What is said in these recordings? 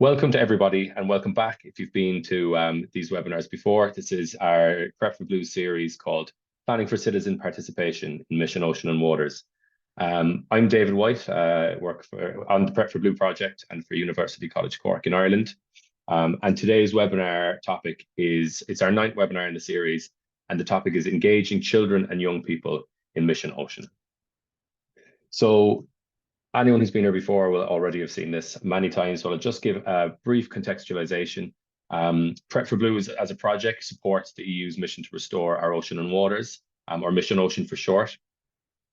Welcome to everybody and welcome back if you've been to these webinars before. This is our PREP4BLUE series called Planning for Citizen Participation in Mission Ocean and Waters. I'm David White, work on the PREP4BLUE project and for University College Cork in Ireland. And today's webinar topic it's our 9th webinar in the series, and the topic is engaging children and young people in Mission Ocean. So anyone who's been here before will already have seen this many times, so I'll just give a brief contextualization. PREP4BLUE as a project supports the EU's mission to restore our ocean and waters, or Mission Ocean for short.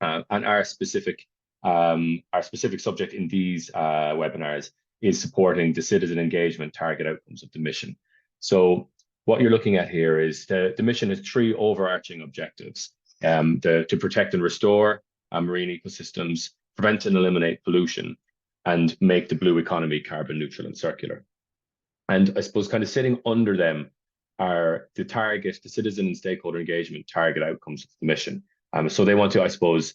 And our specific subject in these webinars is supporting the citizen engagement target outcomes of the mission. So what you're looking at here is the mission has 3 overarching objectives: to protect and restore marine ecosystems, prevent and eliminate pollution, and make the blue economy carbon neutral and circular. And I suppose kind of sitting under them are the citizen and stakeholder engagement target outcomes of the mission. So they want to, I suppose,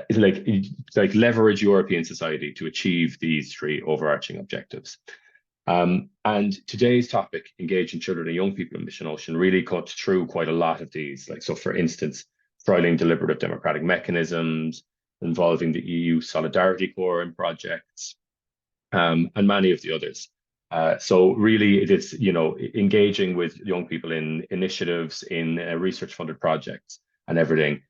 like leverage European society to achieve these 3 overarching objectives. And today's topic, engaging children and young people in Mission Ocean, really cuts through quite a lot of these. So for instance, trialing deliberative democratic mechanisms, involving the EU Solidarity Corps in projects, and many of the others. So really it is, engaging with young people in initiatives, in research-funded projects and everything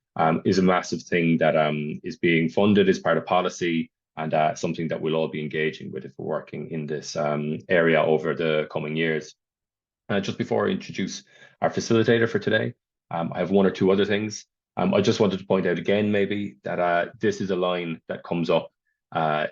is a massive thing that is being funded as part of policy, and something that we'll all be engaging with if we're working in this area over the coming years. Just before I introduce our facilitator for today, I have 1 or 2 other things. I just wanted to point out again, maybe, that this is a line that comes up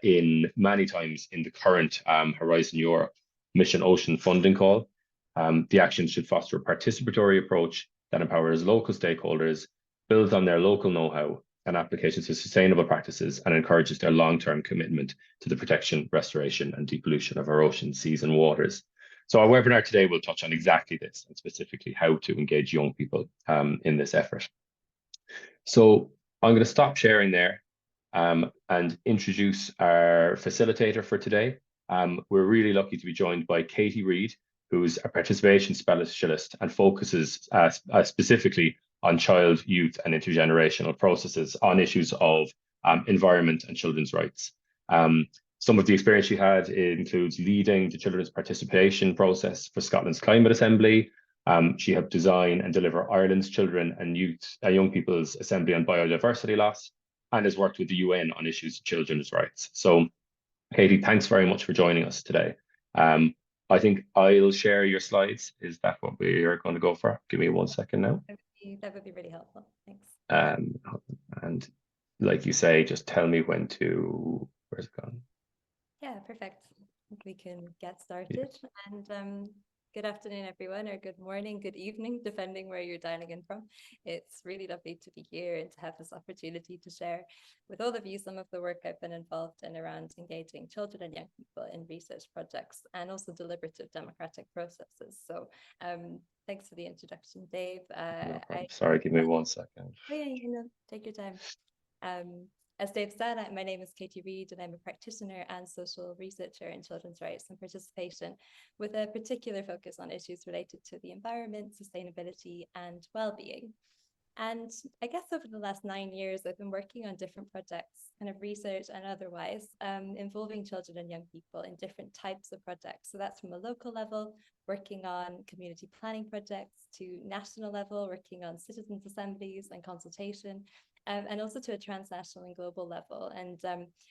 in many times in the current Horizon Europe Mission Ocean funding call. The action should foster a participatory approach that empowers local stakeholders, builds on their local know-how and applications of sustainable practices, and encourages their long-term commitment to the protection, restoration, and depollution of our oceans, seas, and waters. So our webinar today will touch on exactly this, and specifically how to engage young people in this effort. So I'm going to stop sharing there and introduce our facilitator for today. We're really lucky to be joined by Katie Reid, who's a participation specialist and focuses specifically on child, youth, and intergenerational processes on issues of environment and children's rights. Some of the experience she had includes leading the children's participation process for Scotland's Climate Assembly. She helped design and deliver Ireland's Children and Young People's Assembly on Biodiversity Loss, and has worked with the UN on issues of children's rights. So, Katie, thanks very much for joining us today. I think I'll share your slides. Is that what we are going to go for? Give me 1 second now. That would be really helpful. Thanks. And like you say, just tell me when to, where's it gone? Yeah, perfect. We can get started. Yeah. And good afternoon, everyone, or good morning, good evening, depending where you're dialing in from. It's really lovely to be here and to have this opportunity to share with all of you some of the work I've been involved in around engaging children and young people in research projects and also deliberative democratic processes. So thanks for the introduction, Dave. Sorry, give me 1 second. Oh, yeah, take your time. As Dave said, my name is Katie Reid, and I'm a practitioner and social researcher in children's rights and participation, with a particular focus on issues related to the environment, sustainability, and well-being. And I guess over the last 9 years, I've been working on different projects, kind of research and otherwise, involving children and young people in different types of projects. So that's from a local level, working on community planning projects, to national level, working on citizens' assemblies and consultation, and also to a transnational and global level. And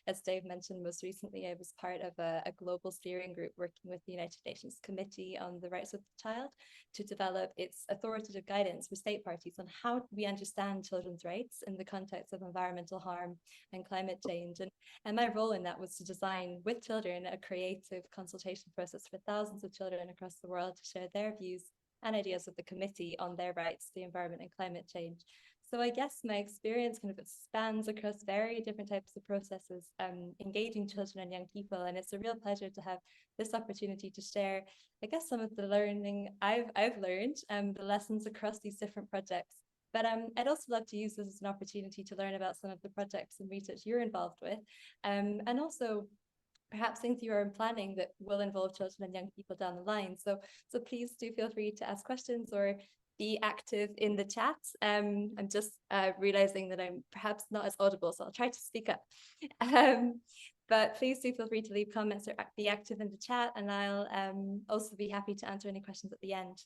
as Dave mentioned, most recently, I was part of a global steering group working with the United Nations Committee on the Rights of the Child to develop its authoritative guidance for state parties on how we understand children's rights in the context of environmental harm and climate change. And my role in that was to design with children a creative consultation process for thousands of children across the world to share their views and ideas with the committee on their rights, the environment and climate change. So I guess my experience kind of spans across very different types of processes, engaging children and young people. And it's a real pleasure to have this opportunity to share, I guess, some of the learning I've learned, the lessons across these different projects. But I'd also love to use this as an opportunity to learn about some of the projects and research you're involved with, and also perhaps things you are planning that will involve children and young people down the line. So please do feel free to ask questions or be active in the chat. I'm just realizing that I'm perhaps not as audible, so I'll try to speak up. But please do feel free to leave comments or be active in the chat, and I'll also be happy to answer any questions at the end.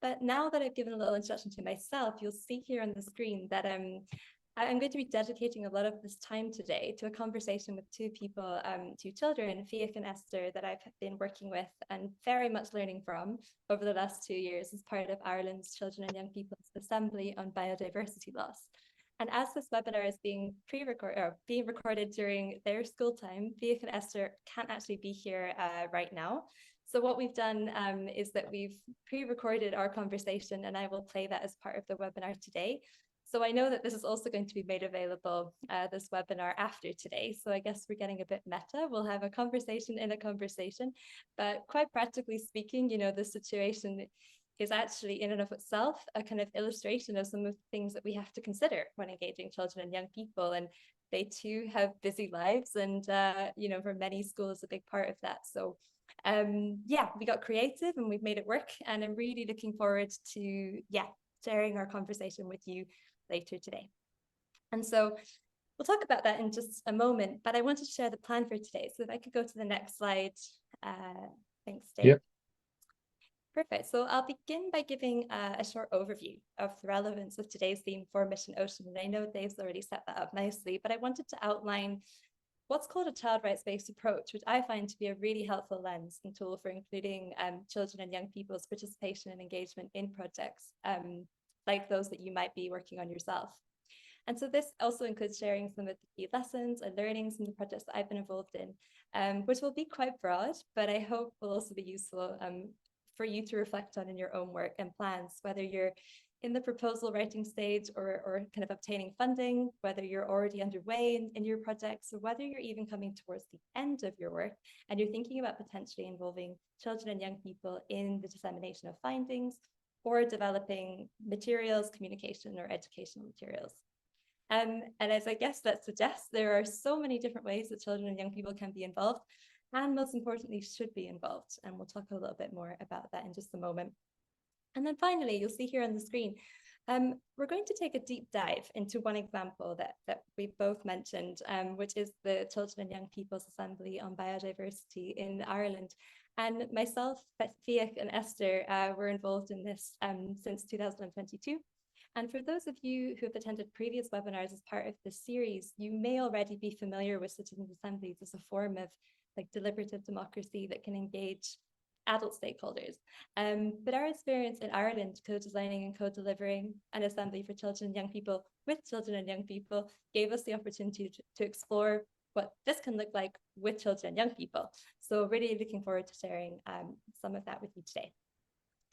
But now that I've given a little introduction to myself, you'll see here on the screen that I'm going to be dedicating a lot of this time today to a conversation with two people, two children, Fiach and Esther, that I've been working with and very much learning from over the last 2 years as part of Ireland's Children and Young People's Assembly on Biodiversity Loss. And as this webinar is being recorded during their school time, Fiach and Esther can't actually be here right now. So what we've done is that we've pre-recorded our conversation, and I will play that as part of the webinar today. So I know that this is also going to be made available, this webinar, after today. So I guess we're getting a bit meta. We'll have a conversation in a conversation, but quite practically speaking, you know, the situation is actually in and of itself a kind of illustration of some of the things that we have to consider when engaging children and young people. And they too have busy lives, and you know, for many, school is a big part of that. So yeah, we got creative and we've made it work, and I'm really looking forward to sharing our conversation with you later today. And so we'll talk about that in just a moment, but I wanted to share the plan for today. So if I could go to the next slide. Thanks, Dave. Yep. Perfect. So I'll begin by giving a short overview of the relevance of today's theme for Mission Ocean. And I know Dave's already set that up nicely, but I wanted to outline what's called a child rights-based approach, which I find to be a really helpful lens and tool for including children and young people's participation and engagement in projects like those that you might be working on yourself. And so this also includes sharing some of the key lessons and learnings from the projects that I've been involved in, which will be quite broad, but I hope will also be useful for you to reflect on in your own work and plans, whether you're in the proposal writing stage or kind of obtaining funding, whether you're already underway in your projects, or whether you're even coming towards the end of your work and you're thinking about potentially involving children and young people in the dissemination of findings or developing materials, communication, or educational materials. And as I guess that suggests, there are so many different ways that children and young people can be involved, and most importantly, should be involved. And we'll talk a little bit more about that in just a moment. And then finally, you'll see here on the screen, we're going to take a deep dive into one example that we both mentioned, which is the Children and Young People's Assembly on Biodiversity in Ireland. And myself, Fiach and Esther were involved in this since 2022. And for those of you who have attended previous webinars as part of this series, you may already be familiar with citizen assemblies as a form of like deliberative democracy that can engage adult stakeholders. But our experience in Ireland co-designing and co-delivering an assembly for children and young people with children and young people gave us the opportunity to explore what this can look like with children and young people. So really looking forward to sharing some of that with you today.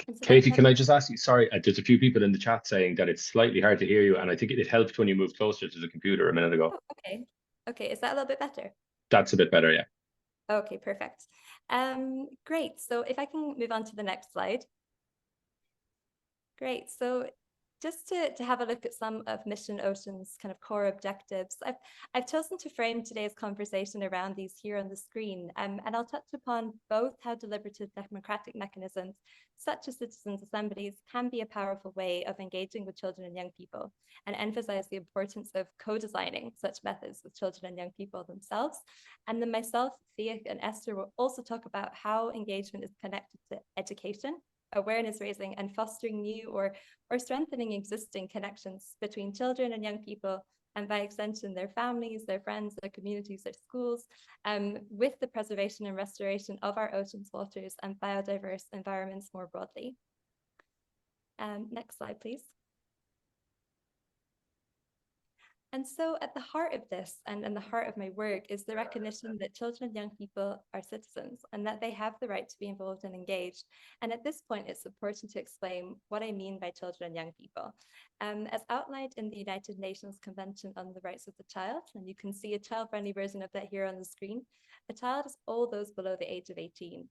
So Katie, can I just ask you, sorry, there's a few people in the chat saying that it's slightly hard to hear you, and I think it helped when you moved closer to the computer a minute ago. Oh, okay. Okay, is that a little bit better? That's a bit better, yeah. Okay, perfect. Great. So if I can move on to the next slide. Great. So just to have a look at some of Mission Ocean's kind of core objectives, I've chosen to frame today's conversation around these here on the screen, and I'll touch upon both how deliberative democratic mechanisms, such as citizens' assemblies, can be a powerful way of engaging with children and young people, and emphasize the importance of co-designing such methods with children and young people themselves. And then myself, Fiach, and Esther will also talk about how engagement is connected to education, awareness raising, and fostering new or strengthening existing connections between children and young people, and by extension their families, their friends, their communities, their schools, with the preservation and restoration of our oceans, waters, and biodiverse environments more broadly. Next slide, please. And so at the heart of this and the heart of my work is the recognition that children and young people are citizens and that they have the right to be involved and engaged. And at this point, it's important to explain what I mean by children and young people. As outlined in the United Nations Convention on the Rights of the Child, and you can see a child-friendly version of that here on the screen, a child is all those below the age of 18.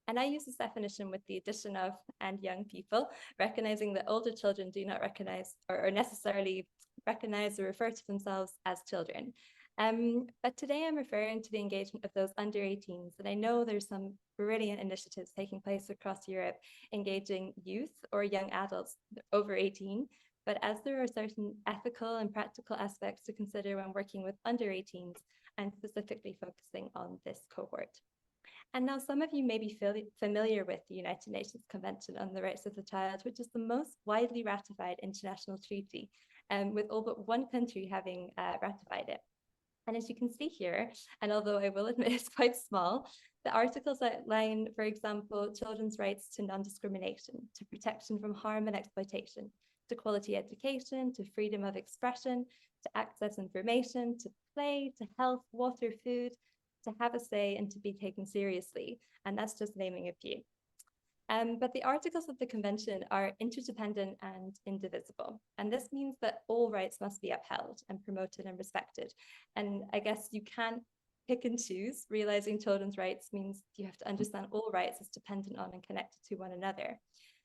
And I use this definition with the addition of and young people, recognizing that older children do not recognize or necessarily recognize or refer to themselves as children. But today I'm referring to the engagement of those under 18s. And I know there's some brilliant initiatives taking place across Europe engaging youth or young adults over 18. But as there are certain ethical and practical aspects to consider when working with under 18s, I'm specifically focusing on this cohort. And now some of you may be familiar with the United Nations Convention on the Rights of the Child, which is the most widely ratified international treaty, with all but one country having ratified it. And as you can see here, and although I will admit it's quite small, the articles outline, for example, children's rights to non-discrimination, to protection from harm and exploitation, to quality education, to freedom of expression, to access information, to play, to health, water, food, to have a say, and to be taken seriously. And that's just naming a few. But the articles of the convention are interdependent and indivisible. And this means that all rights must be upheld and promoted and respected. And I guess you can't pick and choose. Realizing children's rights means you have to understand all rights as dependent on and connected to one another.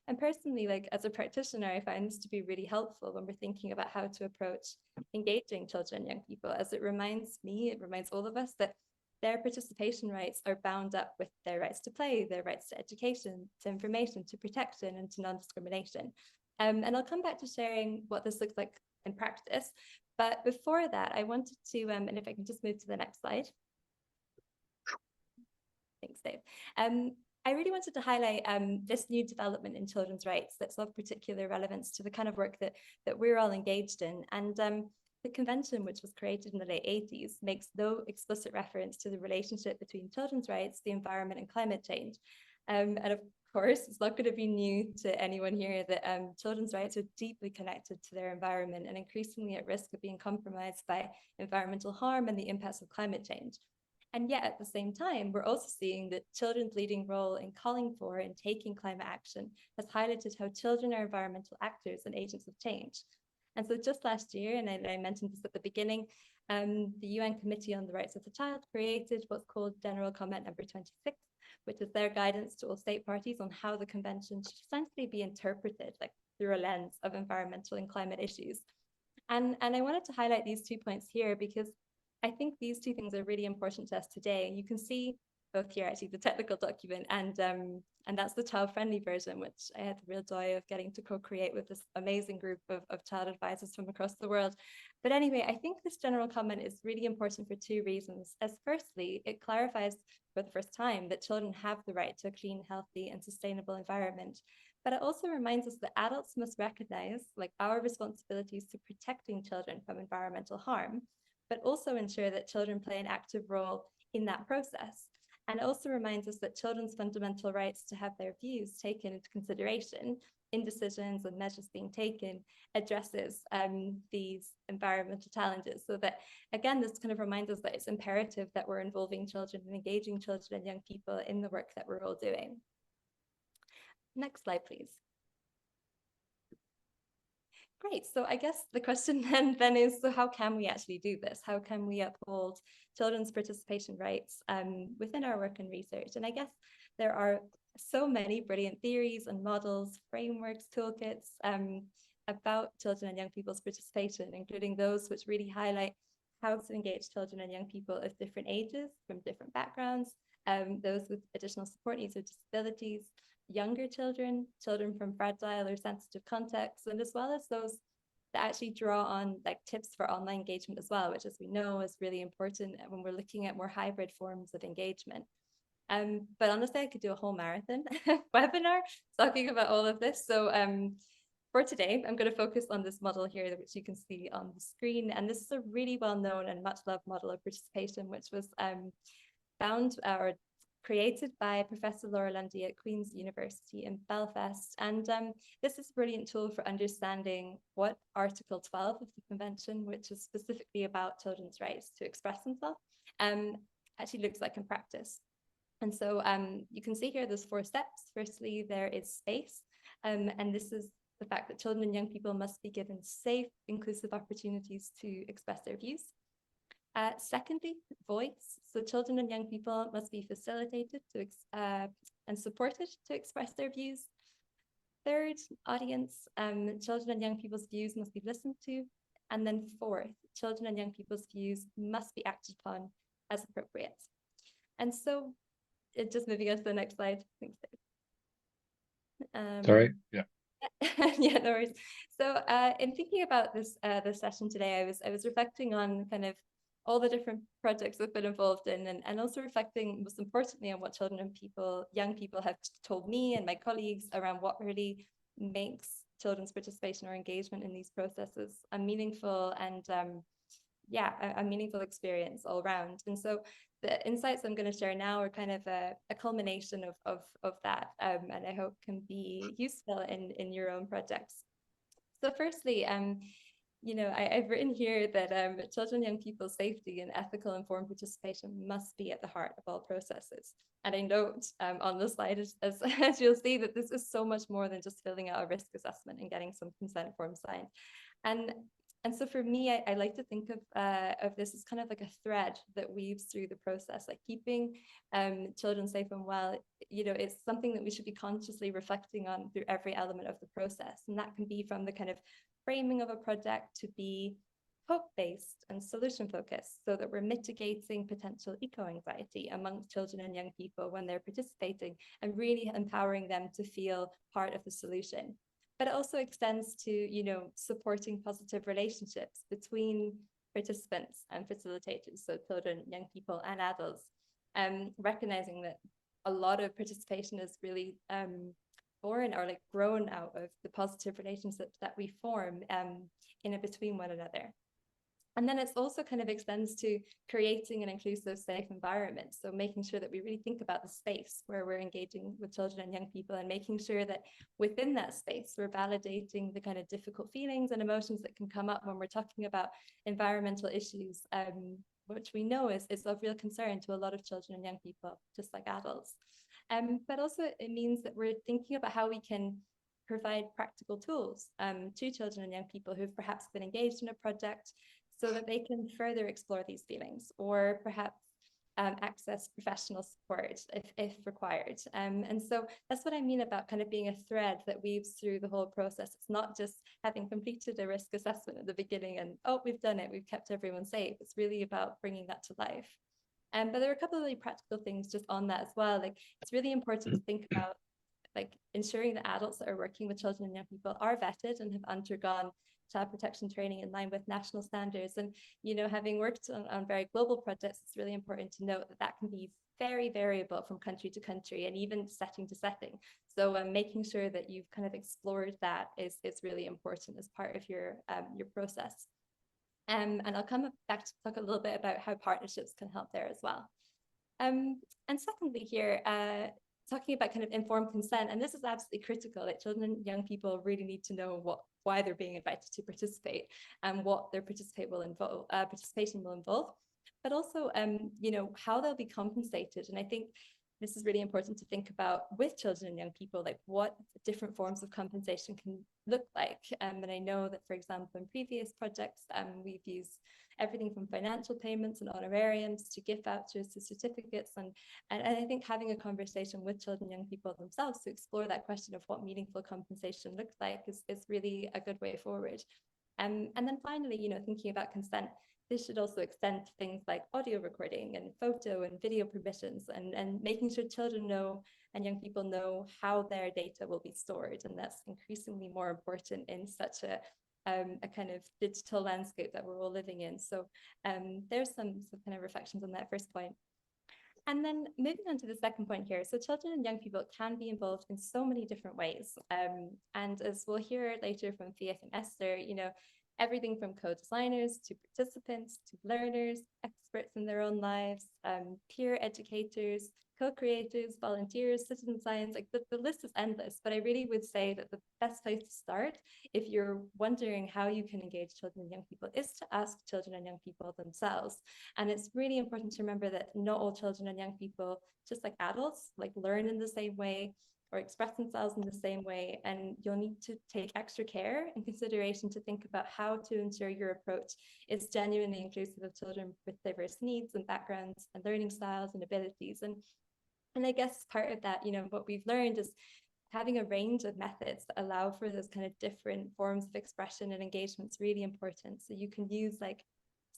And personally, like as a practitioner, I find this to be really helpful when we're thinking about how to approach engaging children and young people, as it reminds me, it reminds all of us that their participation rights are bound up with their rights to play, their rights to education, to information, to protection, and to non-discrimination. And I'll come back to sharing what this looks like in practice. But before that, I wanted to, and if I can just move to the next slide. Thanks, Dave. I really wanted to highlight this new development in children's rights that's of particular relevance to the kind of work that we're all engaged in. And the convention, which was created in the late 80s, makes no explicit reference to the relationship between children's rights, the environment, and climate change. And of course, it's not going to be new to anyone here that children's rights are deeply connected to their environment and increasingly at risk of being compromised by environmental harm and the impacts of climate change. And yet at the same time, we're also seeing that children's leading role in calling for and taking climate action has highlighted how children are environmental actors and agents of change. And so just last year, and I mentioned this at the beginning, the UN Committee on the Rights of the Child created what's called General Comment number 26, which is their guidance to all state parties on how the convention should essentially be interpreted, like through a lens of environmental and climate issues. And I wanted to highlight these 2 points here because I think these 2 things are really important to us today. You can see both here, actually, the technical document, and that's the child-friendly version, which I had the real joy of getting to co-create with this amazing group of child advisors from across the world. But anyway, I think this general comment is really important for 2 reasons. As firstly, it clarifies for the first time that children have the right to a clean, healthy, and sustainable environment. But it also reminds us that adults must recognize, like, our responsibilities to protecting children from environmental harm, but also ensure that children play an active role in that process. And it also reminds us that children's fundamental rights to have their views taken into consideration in decisions and measures being taken addresses these environmental challenges. So that, again, this kind of reminds us that it's imperative that we're involving children and engaging children and young people in the work that we're all doing. Next slide, please. Great. So I guess the question then is, so how can we actually do this? How can we uphold children's participation rights within our work and research? And I guess there are so many brilliant theories and models, frameworks, toolkits about children and young people's participation, including those which really highlight how to engage children and young people of different ages, from different backgrounds, those with additional support needs or disabilities, younger children, children from fragile or sensitive contexts, and as well as those that actually draw on like tips for online engagement as well, which, as we know, is really important when we're looking at more hybrid forms of engagement. But honestly, I could do a whole marathon webinar talking about all of this. So for today, I'm going to focus on this model here, which you can see on the screen. And this is a really well-known and much-loved model of participation, which was found or created by Professor Laura Lundy at Queen's University in Belfast. And this is a brilliant tool for understanding what Article 12 of the Convention, which is specifically about children's rights to express themselves, actually looks like in practice. And so you can see here there's 4 steps. Firstly, there is space. And this is the fact that children and young people must be given safe, inclusive opportunities to express their views. Secondly, voice. So children and young people must be facilitated to and supported to express their views. Third, audience. Children and young people's views must be listened to. And then fourth, children and young people's views must be acted upon as appropriate. And so, just moving on to the next slide. Thanks, Dave. Sorry, yeah. Yeah, no worries. So in thinking about this session today, I was reflecting on kind of all the different projects I've been involved in, and also reflecting most importantly on what children and young people have told me and my colleagues around what really makes children's participation or engagement in these processes a meaningful and a meaningful experience all around. And so the insights I'm going to share now are kind of a culmination of that, and I hope can be useful in your own projects. So firstly, I've written here that children and young people's safety and ethical informed participation must be at the heart of all processes. And I note on the slide, as you'll see, that this is so much more than just filling out a risk assessment and getting some consent form signed. And so for me, I like to think of this as kind of like a thread that weaves through the process, like keeping children safe and well. It's something that we should be consciously reflecting on through every element of the process. And that can be from the kind of framing of a project to be hope-based and solution-focused, so that we're mitigating potential eco-anxiety amongst children and young people when they're participating and really empowering them to feel part of the solution. But it also extends to, supporting positive relationships between participants and facilitators, so children, young people, and adults, recognizing that a lot of participation is really born or like grown out of the positive relationships that we form in and between one another. And then it's also kind of extends to creating an inclusive, safe environment. So making sure that we really think about the space where we're engaging with children and young people, and making sure that within that space, we're validating the kind of difficult feelings and emotions that can come up when we're talking about environmental issues, which we know is of real concern to a lot of children and young people, just like adults. But also it means that we're thinking about how we can provide practical tools to children and young people who've perhaps been engaged in a project, so that they can further explore these feelings, or perhaps access professional support if required. And so that's what I mean about kind of being a thread that weaves through the whole process. It's not just having completed a risk assessment at the beginning and, oh, we've done it, we've kept everyone safe. It's really about bringing that to life. But there are a couple of really practical things just on that as well. Like, it's really important to think about like ensuring that adults that are working with children and young people are vetted and have undergone child protection training in line with national standards. And, having worked on very global projects, it's really important to note that that can be very variable from country to country and even setting to setting. So making sure that you've kind of explored that is really important as part of your process. And I'll come back to talk a little bit about how partnerships can help there as well. And secondly here, talking about kind of informed consent, and this is absolutely critical. Like, children and young people really need to know why they're being invited to participate and what their participation will involve, but also how they'll be compensated. And I think this is really important to think about with children and young people, like what different forms of compensation can look like. And I know that, for example, in previous projects, we've used everything from financial payments and honorariums to gift vouchers to certificates. And I think having a conversation with children and young people themselves to explore that question of what meaningful compensation looks like is really a good way forward. And then finally, thinking about consent, this should also extend to things like audio recording and photo and video permissions, and making sure children know and young people know how their data will be stored. And that's increasingly more important in such a kind of digital landscape that we're all living in. So there's some kind of reflections on that first point. And then moving on to the second point here. So children and young people can be involved in so many different ways. And as we'll hear later from Fiat and Esther, everything from co-designers to participants to learners, experts in their own lives, peer educators, co-creators, volunteers, citizen science, like the list is endless. But I really would say that the best place to start, if you're wondering how you can engage children and young people, is to ask children and young people themselves. And it's really important to remember that not all children and young people, just like adults, like learn in the same way or express themselves in the same way. And you'll need to take extra care and consideration to think about how to ensure your approach is genuinely inclusive of children with diverse needs and backgrounds and learning styles and abilities. And I guess part of that, what we've learned is having a range of methods that allow for those kind of different forms of expression and engagement is really important. So you can use like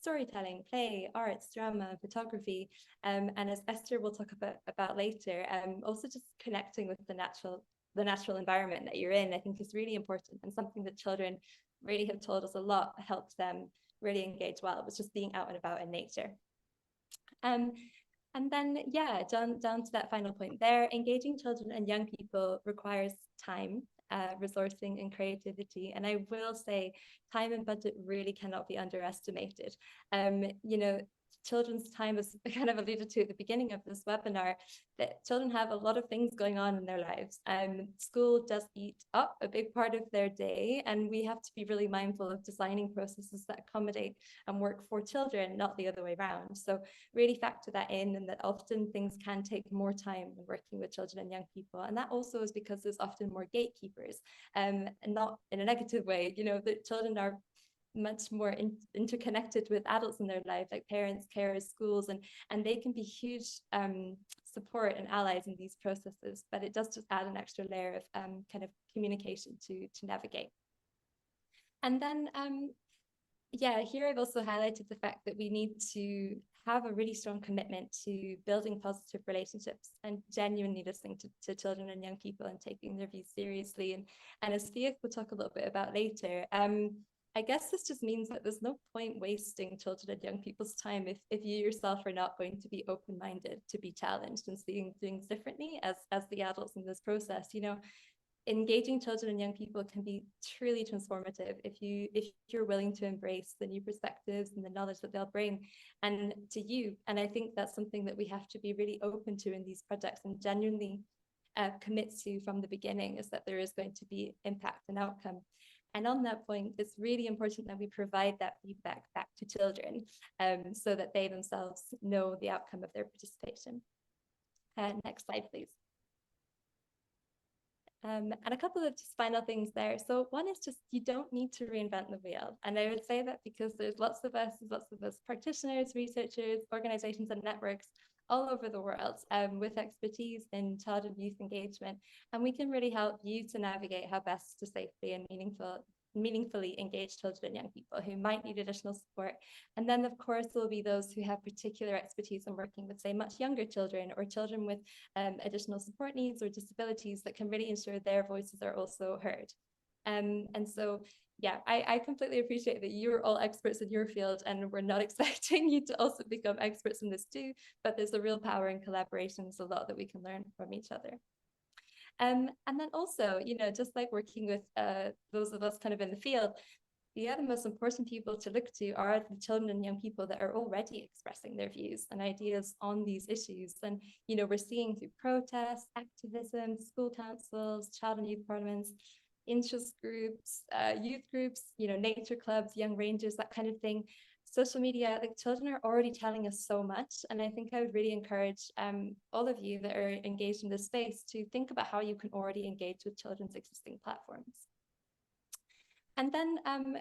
storytelling, play, arts, drama, photography, and as Esther will talk about later, also just connecting with the natural environment that you're in, I think is really important, and something that children really have told us a lot helped them really engage well. It was just being out and about in nature. And then, yeah, down to that final point there, engaging children and young people requires time, resourcing and creativity. And I will say time and budget really cannot be underestimated. You know, children's time, as I kind of alluded to at the beginning of this webinar, that children have a lot of things going on in their lives. School does eat up a big part of their day, and we have to be really mindful of designing processes that accommodate and work for children, not the other way around. So really factor that in, and that often things can take more time when working with children and young people. And that also is because there's often more gatekeepers, and not in a negative way. You know, the children are much more interconnected with adults in their life, like parents, carers, schools, and they can be huge support and allies in these processes, but it does just add an extra layer of kind of communication to navigate. And then yeah, here I've also highlighted the fact that we need to have a really strong commitment to building positive relationships and genuinely listening to children and young people and taking their views seriously. And as Fiach will talk a little bit about later, I guess this just means that there's no point wasting children and young people's time if you yourself are not going to be open-minded to be challenged and seeing things differently as the adults in this process. You know, engaging children and young people can be truly transformative if you're willing to embrace the new perspectives and the knowledge that they'll bring and to you. And I think that's something that we have to be really open to in these projects and genuinely commit to from the beginning, is that there is going to be impact and outcome. And on that point, it's really important that we provide that feedback back to children, so that they themselves know the outcome of their participation. Next slide, please. And a couple of just final things there. So one is just, you don't need to reinvent the wheel. And I would say that because there's lots of us practitioners, researchers, organizations and networks all over the world with expertise in child and youth engagement. And we can really help you to navigate how best to safely and meaningfully engage children and young people who might need additional support. And then of course there will be those who have particular expertise in working with, say, much younger children or children with additional support needs or disabilities that can really ensure their voices are also heard. And so yeah, I completely appreciate that you're all experts in your field, and we're not expecting you to also become experts in this too, but there's a real power in collaboration. There's a lot that we can learn from each other. And then also, you know, just like working with those of us kind of in the field, the other most important people to look to are the children and young people that are already expressing their views and ideas on these issues. And, you know, we're seeing through protests, activism, school councils, child and youth parliaments, interest groups, youth groups, you know, nature clubs, young rangers, that kind of thing. Social media, like children are already telling us so much. And I think I would really encourage all of you that are engaged in this space to think about how you can already engage with children's existing platforms. And then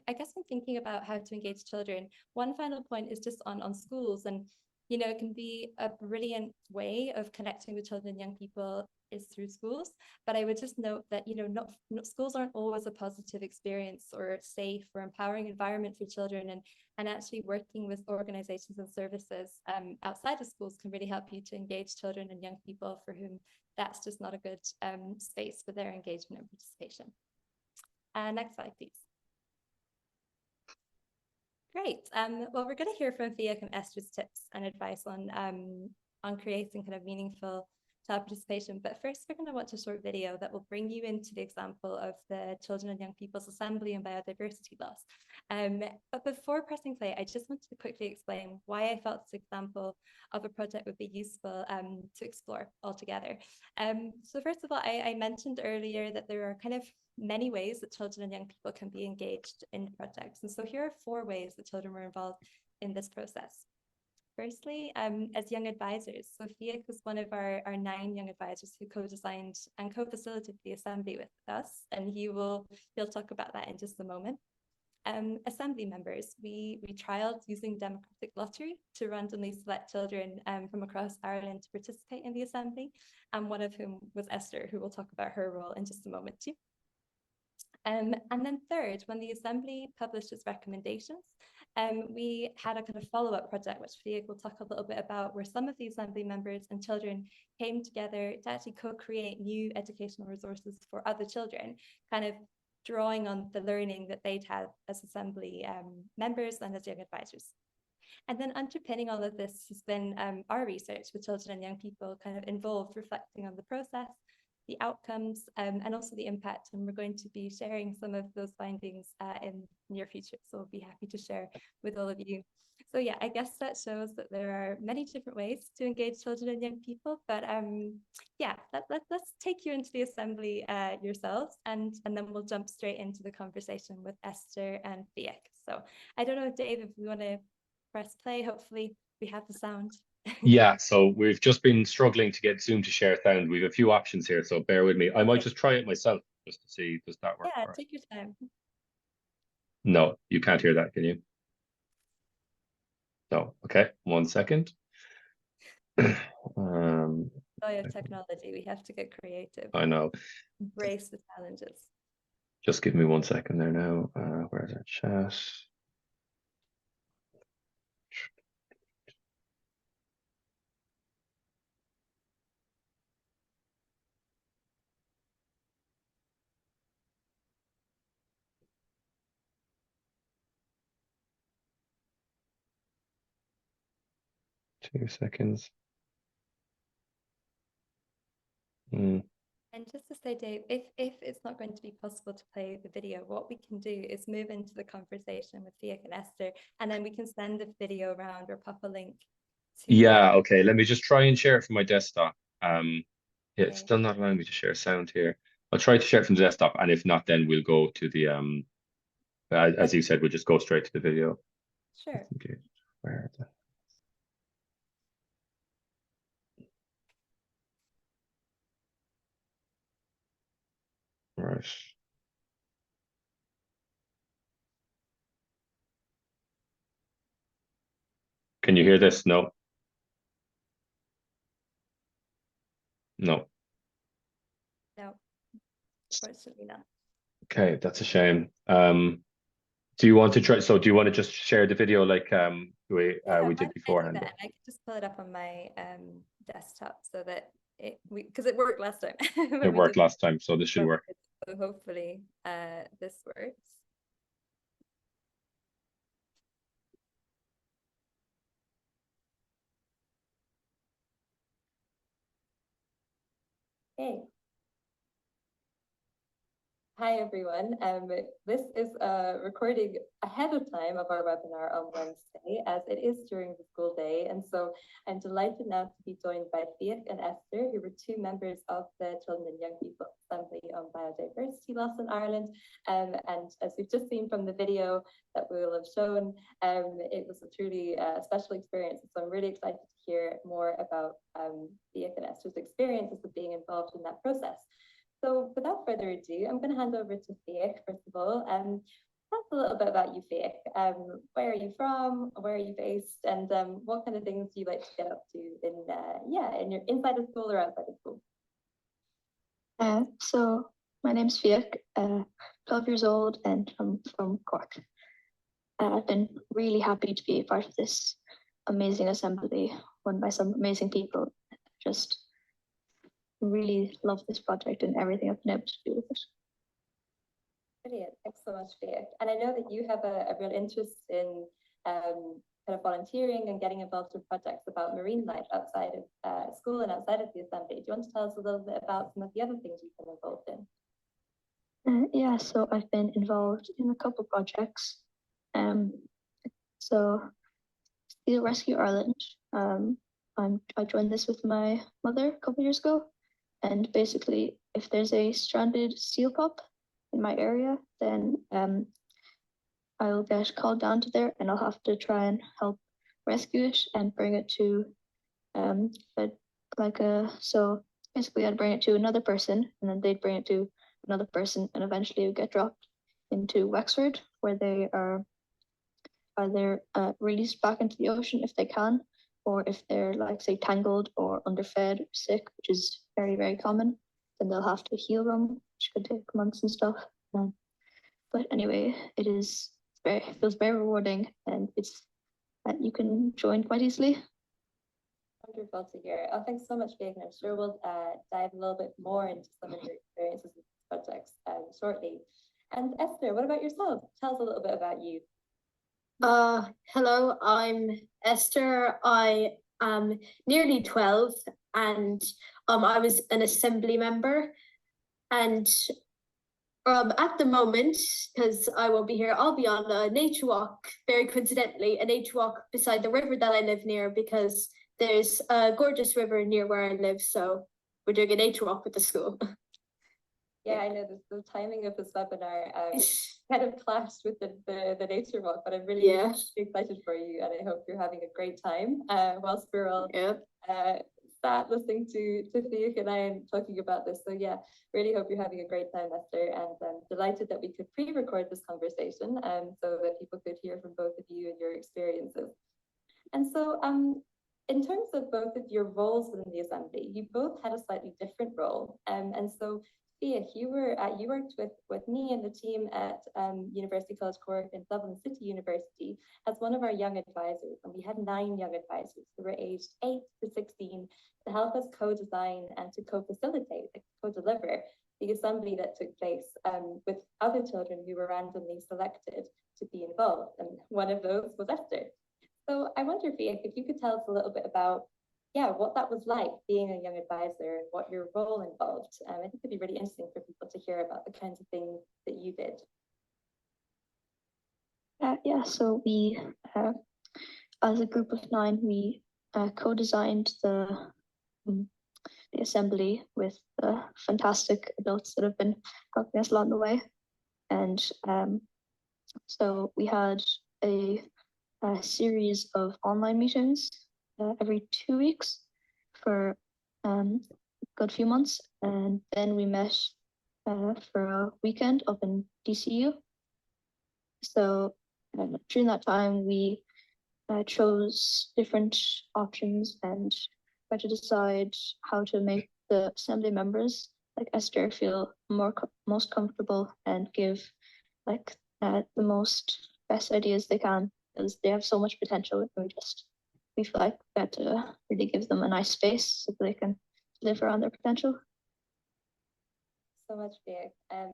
I guess when thinking about how to engage children, one final point is just on schools. And, you know, it can be a brilliant way of connecting with children and young people is through schools. But I would just note that, you know, not schools aren't always a positive experience or safe or empowering environment for children. And actually working with organizations and services outside of schools can really help you to engage children and young people for whom that's just not a good space for their engagement and participation. Next slide, please. Great. Well, we're going to hear from Fiach and Esther's tips and advice on creating kind of meaningful child participation. But first, we're going to watch a short video that will bring you into the example of the Children and Young People's Assembly and Biodiversity Laws. But before pressing play, I just wanted to quickly explain why I felt this example of a project would be useful to explore altogether. So first of all, I mentioned earlier that there are kind of many ways that children and young people can be engaged in projects. And so here are 4 ways that children were involved in this process. Firstly, as young advisors. So Fiach was one of our 9 young advisors who co-designed and co-facilitated the assembly with us, and he'll talk about that in just a moment. Assembly members, we trialed using democratic lottery to randomly select children from across Ireland to participate in the assembly, and one of whom was Esther, who will talk about her role in just a moment too. And then third, when the assembly published its recommendations, we had a kind of follow-up project, which Fiag will talk a little bit about, where some of the assembly members and children came together to actually co-create new educational resources for other children, kind of drawing on the learning that they'd had as assembly members and as young advisors. And then underpinning all of this has been our research with children and young people kind of involved, reflecting on the process, the outcomes, and also the impact. And we're going to be sharing some of those findings in the near future. So we'll be happy to share with all of you. So yeah, I guess that shows that there are many different ways to engage children and young people. But yeah, let's take you into the assembly yourselves, and then we'll jump straight into the conversation with Esther and Fiach. So I don't know, Dave, if we want to press play. Hopefully we have the sound. Yeah, so we've just been struggling to get Zoom to share sound. We have a few options here, so bear with me. I might just try it myself just to see, does that work? Yeah, take your time. No, you can't hear that, can you? No. Okay, 1 second. Joy of technology. We have to get creative. I know. Embrace the challenges. Just give me 1 second there now. Where's our chat? Two seconds. And just to say, Dave, if it's not going to be possible to play the video, what we can do is move into the conversation with Fiach and Esther, and then we can send the video around or pop a link to. Yeah, okay. Let me just try and share it from my desktop. Yeah, it's Okay. still not allowing me to share sound here. I'll try to share it from the desktop, and if not, then we'll go to the as you said, we'll just go straight to the video. Sure. Okay. Where the... Right. Can you hear this? No. No. No, unfortunately not. Okay, that's a shame. Do you want to try? So, do you want to just share the video like we did beforehand? I can just pull it up on my desktop so that because it worked last time. It worked last time, so this should work. So hopefully this works. Okay. Hi, everyone. This is a recording ahead of time of our webinar on Wednesday, as it is during the school day. And so I'm delighted now to be joined by Fiach and Esther, who were two members of the Children and Young People Assembly on Biodiversity Loss in Ireland. And as we've just seen from the video that we will have shown, it was a truly special experience. So I'm really excited to hear more about Fiach and Esther's experiences of being involved in that process. So without further ado, I'm going to hand over to Fiach, first of all. Tell us a little bit about you, Fiach. Where are you from? Where are you based? And what kind of things do you like to get up to in your inside of school or outside of school? So my name's Fiach, 12 years old, and I'm from Cork. I've been really happy to be a part of this amazing assembly run by some amazing people. Just really love this project and everything I've been able to do with it. Brilliant. Thanks so much, Fiach. And I know that you have a real interest in kind of volunteering and getting involved in projects about marine life outside of school and outside of the assembly. Do you want to tell us a little bit about some of the other things you've been involved in? Yeah, so I've been involved in a couple projects. So Seal Rescue Ireland. I joined this with my mother a couple of years ago. And basically, if there's a stranded seal pup in my area, then I'll get called down to there and I'll have to try and help rescue it and bring it to so basically I'd bring it to another person and then they'd bring it to another person and eventually it would get dropped into Wexford, where they are either released back into the ocean if they can, or if they're like say tangled or underfed or sick, which is very, very common, then they'll have to heal them, which could take months and stuff. But anyway, it is it feels very rewarding, and it's you can join quite easily. Wonderful to hear. Oh, thanks so much, Megan. I'm sure we'll dive a little bit more into some of your experiences with projects shortly. And Esther, what about yourself? Tell us a little bit about you. Hello, I'm Esther. I am nearly 12, and I was an assembly member. And at the moment, because I won't be here, I'll be on a nature walk, very coincidentally, a nature walk beside the river that I live near, because there's a gorgeous river near where I live. So we're doing a nature walk with the school. Yeah, I know the timing of this webinar kind of clashed with the nature walk, but I'm really excited for you, and I hope you're having a great time whilst we're all sat listening to Fiach and I talking about this. So yeah, really hope you're having a great time, Esther, and I'm delighted that we could pre-record this conversation so that people could hear from both of you and your experiences. And so in terms of both of your roles within the Assembly, you both had a slightly different role. And so Fiach, you worked with me and the team at University College Cork and Dublin City University as one of our young advisors, and we had 9 young advisors who were aged 8 to 16 to help us co-design and to co-facilitate, co-deliver the assembly that took place with other children who were randomly selected to be involved, and one of those was Esther. So I wonder, Fiach, if you could tell us a little bit about what that was like being a young advisor and what your role involved. I think it'd be really interesting for people to hear about the kinds of things that you did. So we, as a group of 9, we co-designed the assembly with the fantastic adults that have been helping us along the way. And so we had a series of online meetings every 2 weeks for a good few months, and then we met for a weekend up in DCU. So during that time, we chose different options and tried to decide how to make the assembly members, like Esther, feel most comfortable and give the most best ideas they can, because they have so much potential, and we feel like that really gives them a nice space so they can deliver on their potential. So much, Fiach. And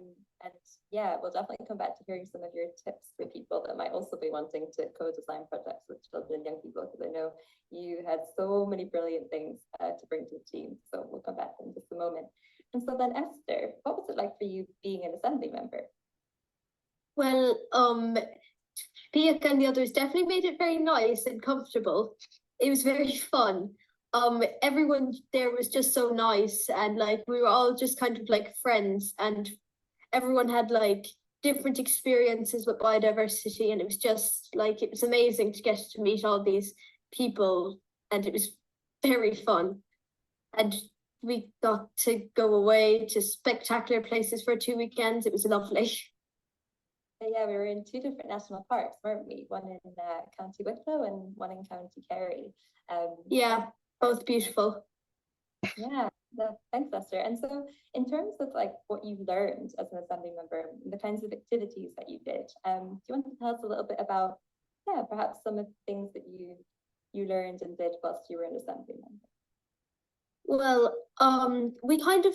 yeah, we'll definitely come back to hearing some of your tips for people that might also be wanting to co-design projects with children and young people, because I know you had so many brilliant things to bring to the team. So we'll come back in just a moment. And so then, Esther, what was it like for you being an assembly member? Well, Fiach and the others definitely made it very nice and comfortable. It was very fun. Everyone there was just so nice, and we were all just kind of like friends, and everyone had different experiences with biodiversity, and it was just it was amazing to get to meet all these people, and it was very fun. And we got to go away to spectacular places for 2 weekends. It was lovely. Yeah, we were in 2 different national parks, weren't we? One in County Wicklow and one in County Kerry. Yeah, both beautiful. Yeah, thanks, Esther. And so in terms of what you learned as an assembly member, the kinds of activities that you did, do you want to tell us a little bit about, perhaps some of the things that you learned and did whilst you were an assembly member? Well, we kind of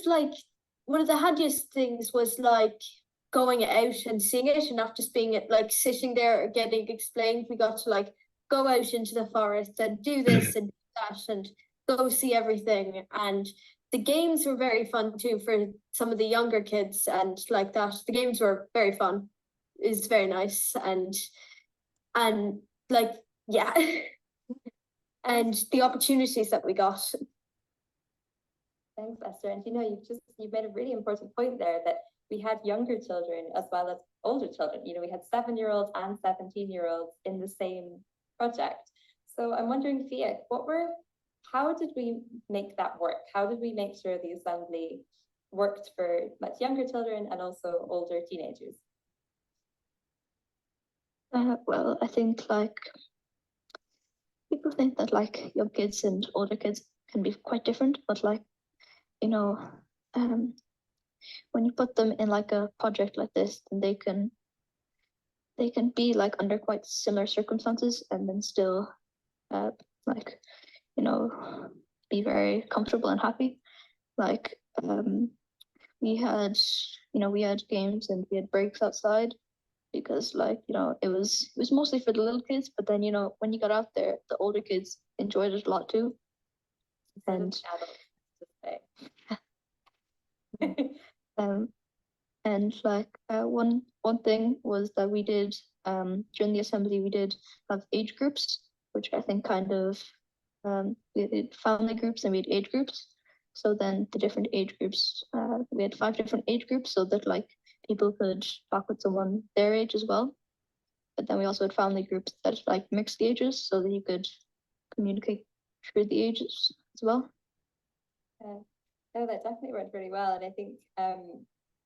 one of the handiest things was going out and seeing it, and not just being sitting there or getting explained. We got to go out into the forest and do this and do that and go see everything. And the games were very fun too for some of the younger kids, and that. The games were very fun. It's very nice, and yeah. And the opportunities that we got. Thanks, Esther. And you've made a really important point there, that we had younger children as well as older children. We had 7-year-olds and 17-year-olds in the same project. So I'm wondering, Fiach, how did we make that work? How did we make sure the assembly worked for much younger children and also older teenagers? Well, I think people think that young kids and older kids can be quite different, but when you put them in a project like this, then they can they can be like under quite similar circumstances and then still like, you know, be very comfortable and happy. Like we had, you know, we had games and we had breaks outside because, like, you know, it was mostly for the little kids, but then, you know, when you got out there, the older kids enjoyed it a lot too. And and like one thing was that we did during the assembly, we did have age groups, which I think kind of we did family groups and we had age groups. So then the different age groups, we had 5 different age groups so that like people could talk with someone their age as well. But then we also had family groups that like mixed the ages so that you could communicate through the ages as well. No, that definitely went really well. And I think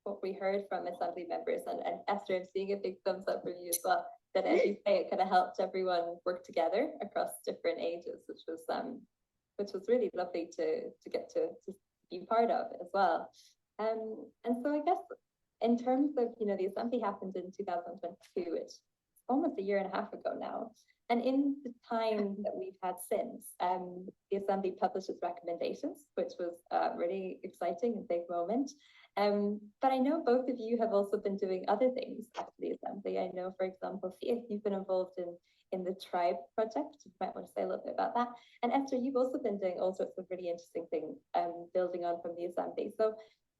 what we heard from assembly members, and Esther, I'm seeing a big thumbs up from you as well, that as you say, it kind of helped everyone work together across different ages, which was really lovely to get to be part of as well. And so I guess in terms of, you know, the assembly happened in 2022, it's almost a year and a half ago now. And in the time that we've had since, the Assembly published its recommendations, which was a really exciting and big moment. But I know both of you have also been doing other things after the Assembly. I know, for example, Fia, you've been involved in the Tribe project. You might want to say a little bit about that. And Esther, you've also been doing all sorts of really interesting things, building on from the Assembly. So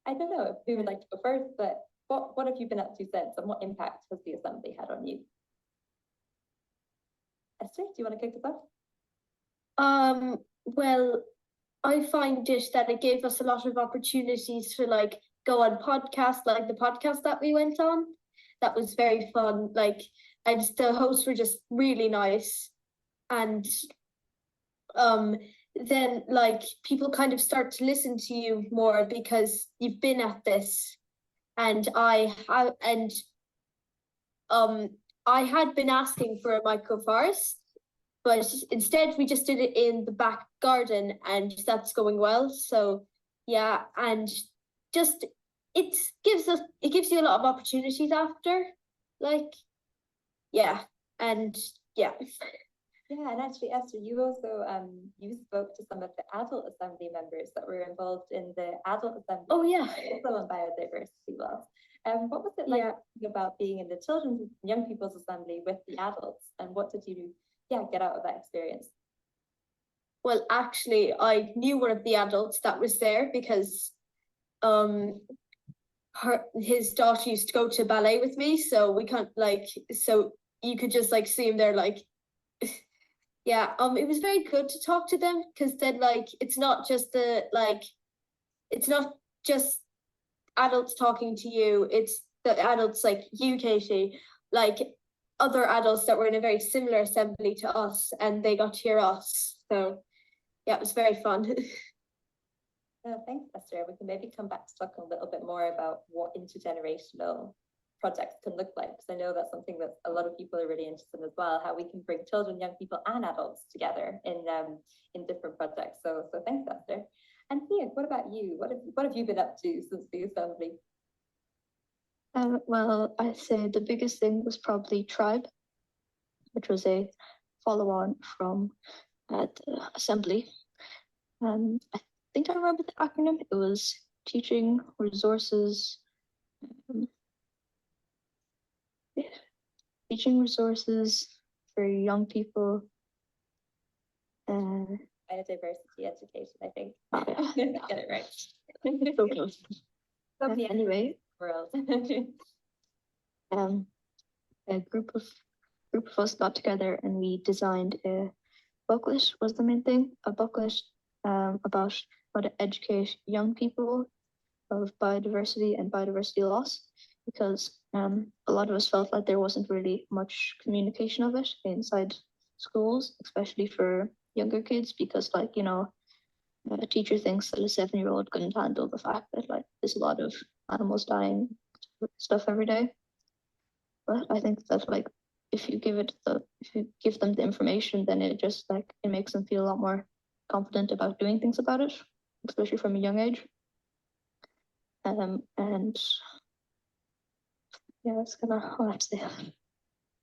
I don't know who would like to go first, but what have you been up to since, and what impact has the Assembly had on you? Esther, do you want to kick us off? Well, I find it that it gave us a lot of opportunities to like go on podcasts, like the podcast that we went on. That was very fun. Like, and the hosts were just really nice. And then like people kind of start to listen to you more because you've been at this. And I had been asking for a microforest, but instead we just did it in the back garden, and that's going well. So yeah, and just it gives you a lot of opportunities after, like, yeah, and yeah. Yeah, and actually, Esther, you also you spoke to some of the adult assembly members that were involved in the adult assembly. Oh yeah, also on biodiversity laws. What was it like about being in the children's and young people's assembly with the adults, and what did you get out of that experience? Well, actually, I knew one of the adults that was there because his daughter used to go to ballet with me, so we can't so you could just like see him there, like. Yeah, it was very good to talk to them because then like it's not just adults talking to you, it's the adults like you, Katie, like other adults that were in a very similar assembly to us, and they got to hear us. So yeah, it was very fun. Thanks, Esther. We can maybe come back to talk a little bit more about what intergenerational projects can look like, because I know that's something that a lot of people are really interested in as well, how we can bring children, young people and adults together in different projects. So thanks, Esther. And Thea, what about you? What have you been up to since the assembly? Well, I'd say the biggest thing was probably Tribe, which was a follow-on from the assembly. I think I remember the acronym. It was teaching resources. Teaching resources for young people. Biodiversity education, I think. Get it right. So close. Anyway, World. A group of us got together and we designed a booklet. Was the main thing, a booklet about how to educate young people of biodiversity and biodiversity loss, because a lot of us felt like there wasn't really much communication of it inside schools, especially for younger kids, because like, you know, a teacher thinks that a 7-year-old couldn't handle the fact that like there's a lot of animals dying stuff every day. But I think that like if you give them the information, then it just like it makes them feel a lot more confident about doing things about it, especially from a young age. And yeah, that's kind of all I have to say.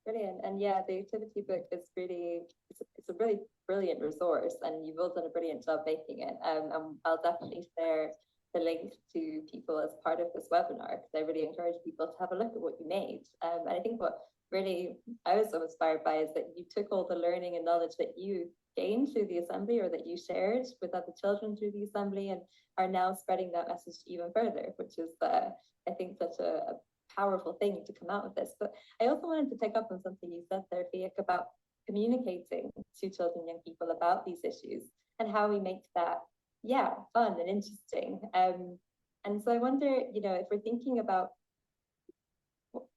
Brilliant. And yeah, the activity book is really, it's a really brilliant resource, and you've all done a brilliant job making it. And I'll definitely share the link to people as part of this webinar, because I really encourage people to have a look at what you made. And I think what really I was so inspired by is that you took all the learning and knowledge that you gained through the assembly, or that you shared with other children through the assembly, and are now spreading that message even further, which is I think such a powerful thing to come out of this. But I also wanted to pick up on something you said there, Fiach, about communicating to children and young people about these issues, and how we make that, yeah, fun and interesting. And so I wonder, you know, if we're thinking about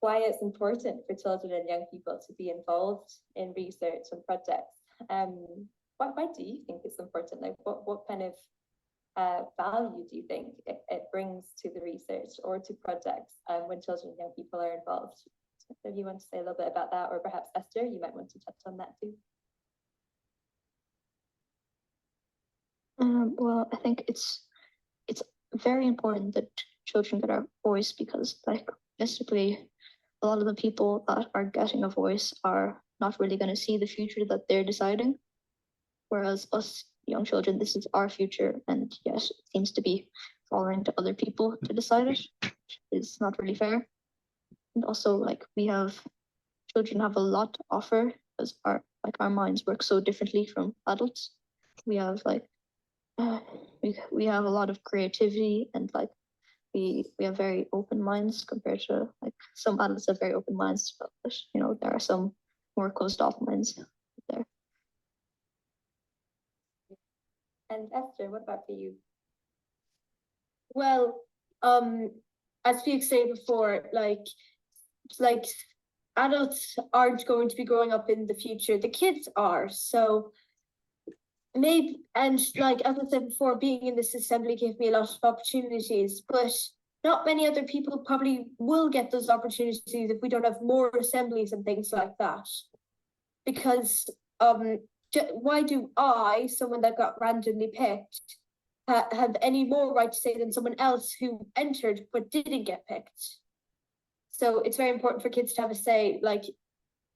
why it's important for children and young people to be involved in research and projects, why do you think it's important? Like, what kind of value do you think it brings to the research or to projects when children and young people are involved? So if you want to say a little bit about that, or perhaps Esther, you might want to touch on that too. Well, I think it's very important that children get a voice, because, like, basically a lot of the people that are getting a voice are not really going to see the future that they're deciding, whereas us young children, this is our future, and yes, it seems to be falling to other people to decide it. It's not really fair. And also, like, children have a lot to offer, because our minds work so differently from adults. We have we have a lot of creativity, and like we have very open minds compared to, like, some adults have very open minds, but you know, there are some more closed off minds there. And Esther, what about for you? Well, as Fiach said before, like adults aren't going to be growing up in the future. The kids are. So maybe, and like as I said before, being in this assembly gave me a lot of opportunities, but not many other people probably will get those opportunities if we don't have more assemblies and things like that. Because why do I, someone that got randomly picked, have any more right to say than someone else who entered but didn't get picked? So it's very important for kids to have a say, like,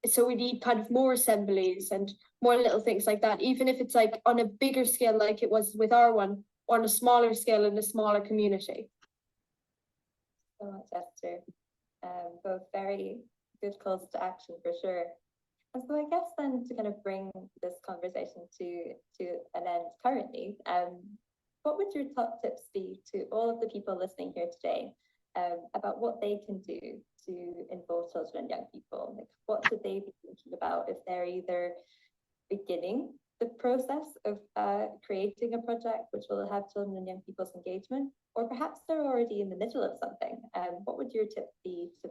so we need kind of more assemblies and more little things like that, even if it's like on a bigger scale, like it was with our one, or on a smaller scale in a smaller community. So much, Esther. Both very good calls to action for sure. And so I guess then, to kind of bring this conversation to an end currently, what would your top tips be to all of the people listening here today about what they can do to involve children and young people? Like, what should they be thinking about if they're either beginning the process of creating a project which will have children and young people's engagement, or perhaps they're already in the middle of something? What would your tip be to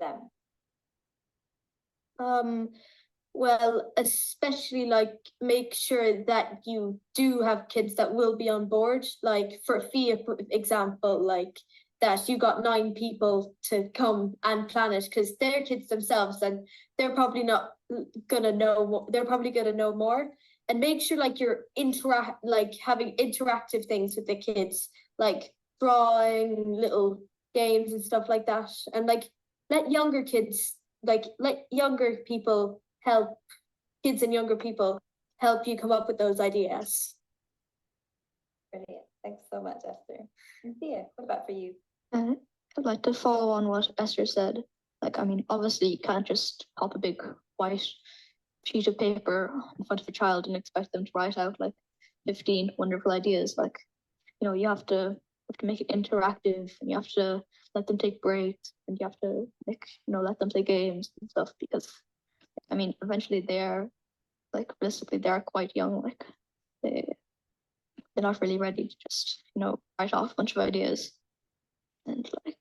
them? Well, especially like make sure that you do have kids that will be on board. Like for Fiach example, like that you got 9 people to come and plan it, because they're kids themselves and they're probably not gonna know. They're probably gonna know more. And make sure like you're having interactive things with the kids, like drawing little games and stuff like that. And like let younger kids, like let younger people help kids and younger people help you come up with those ideas. Brilliant. Thanks so much, Esther. And Fiach, what about for you? I'd like to follow on what Esther said. Like, I mean, obviously you can't just pop a big white sheet of paper in front of a child and expect them to write out like 15 wonderful ideas. Like, you know, you have to make it interactive, and you have to let them take breaks, and you have to, like, you know, let them play games and stuff, because I mean, eventually they're like, realistically, they're quite young. Like, they're not really ready to just, you know, write off a bunch of ideas. And like,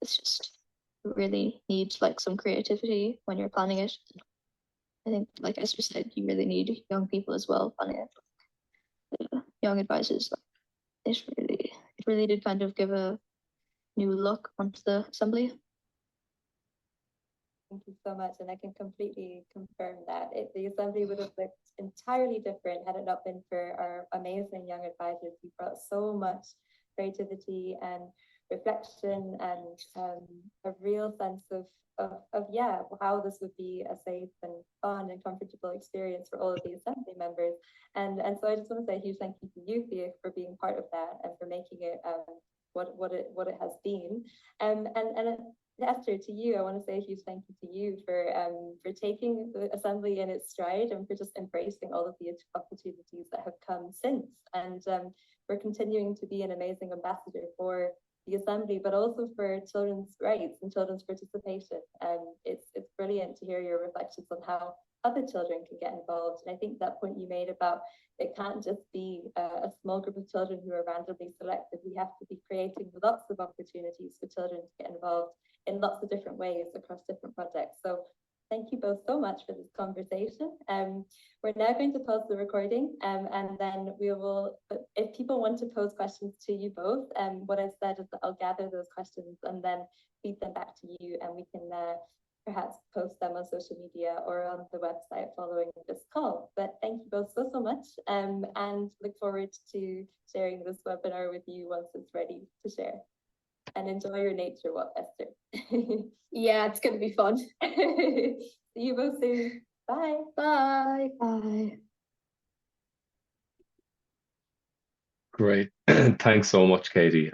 it's just, you really need like some creativity when you're planning it. I think, like Esther said, you really need young people as well planning it. Young advisors, like, it really did kind of give a new look onto the assembly. Thank you so much, and I can completely confirm that the assembly would have looked entirely different had it not been for our amazing young advisors who brought so much creativity and reflection and a real sense of yeah, how this would be a safe and fun and comfortable experience for all of the assembly members. And so I just want to say a huge thank you to you, Thea, for being part of that and for making it what it has been. And Esther, to you, I want to say a huge thank you to you for taking the assembly in its stride and for just embracing all of the opportunities that have come since. And we're continuing to be an amazing ambassador for the assembly, but also for children's rights and children's participation. It's brilliant to hear your reflections on how other children can get involved. And I think that point you made about it can't just be a small group of children who are randomly selected. We have to be creating lots of opportunities for children to get involved in lots of different ways across different projects. So thank you both so much for this conversation. We're now going to pause the recording and then we will, if people want to pose questions to you both, what I've said is that I'll gather those questions and then feed them back to you, and we can perhaps post them on social media or on the website following this call. But thank you both so much, and look forward to sharing this webinar with you once it's ready to share. And enjoy your nature walk, Esther. Yeah, it's going to be fun. See you both soon. Bye. Bye. Bye. Great. Thanks so much, Katie.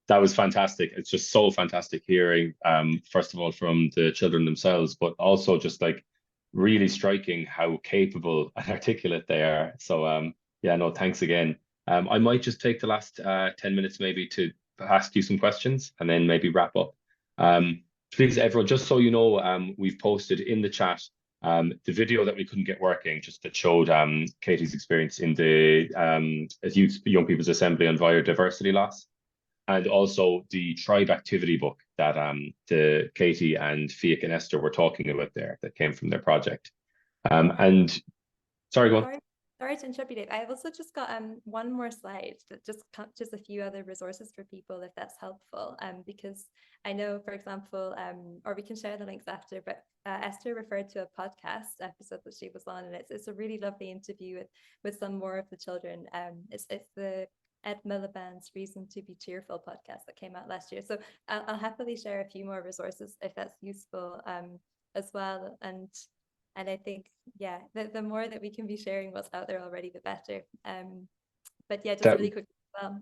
That was fantastic. It's just so fantastic hearing, first of all, from the children themselves, but also just like really striking how capable and articulate they are. So yeah, no, thanks again. I might just take the last 10 minutes maybe to ask you some questions and then maybe wrap up. Please, everyone, just so you know, we've posted in the chat the video that we couldn't get working, just that showed Katie's experience in the Young People's Assembly on biodiversity loss, and also the tribe activity book that the Katie and Fiach and Esther were talking about there that came from their project. And sorry, go on. Sorry to interrupt you, Dave. I've also just got one more slide that just captures a few other resources for people, if that's helpful. Because I know, for example, or we can share the links after, but Esther referred to a podcast episode that she was on, and it's a really lovely interview with some more of the children. It's the Ed Miliband's Reason to Be Cheerful podcast that came out last year. So I'll happily share a few more resources if that's useful as well. And I think, yeah, the more that we can be sharing what's out there already, the better. But yeah, just really quick as well.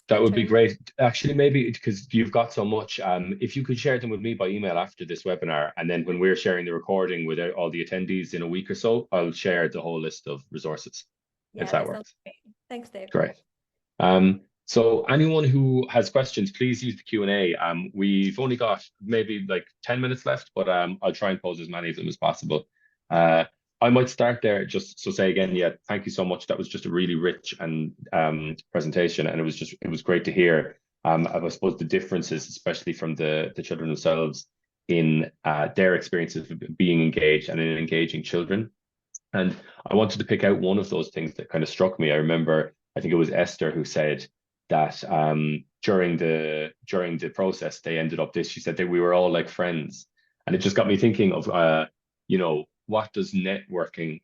That would be great. Actually, maybe because you've got so much, if you could share them with me by email after this webinar, and then when we're sharing the recording with all the attendees in a week or so, I'll share the whole list of resources, if that works. Great. Thanks, Dave. Great. So anyone who has questions, please use the Q&A. We've only got maybe like 10 minutes left, but I'll try and pose as many of them as possible. I might start there just so say again, yeah, thank you so much. That was just a really rich and presentation, and it was great to hear. I suppose the differences, especially from the children themselves, in their experiences of being engaged and in engaging children. And I wanted to pick out one of those things that kind of struck me. I remember, I think it was Esther who said that during the process they ended up this. She said that we were all like friends, and it just got me thinking of you know, what does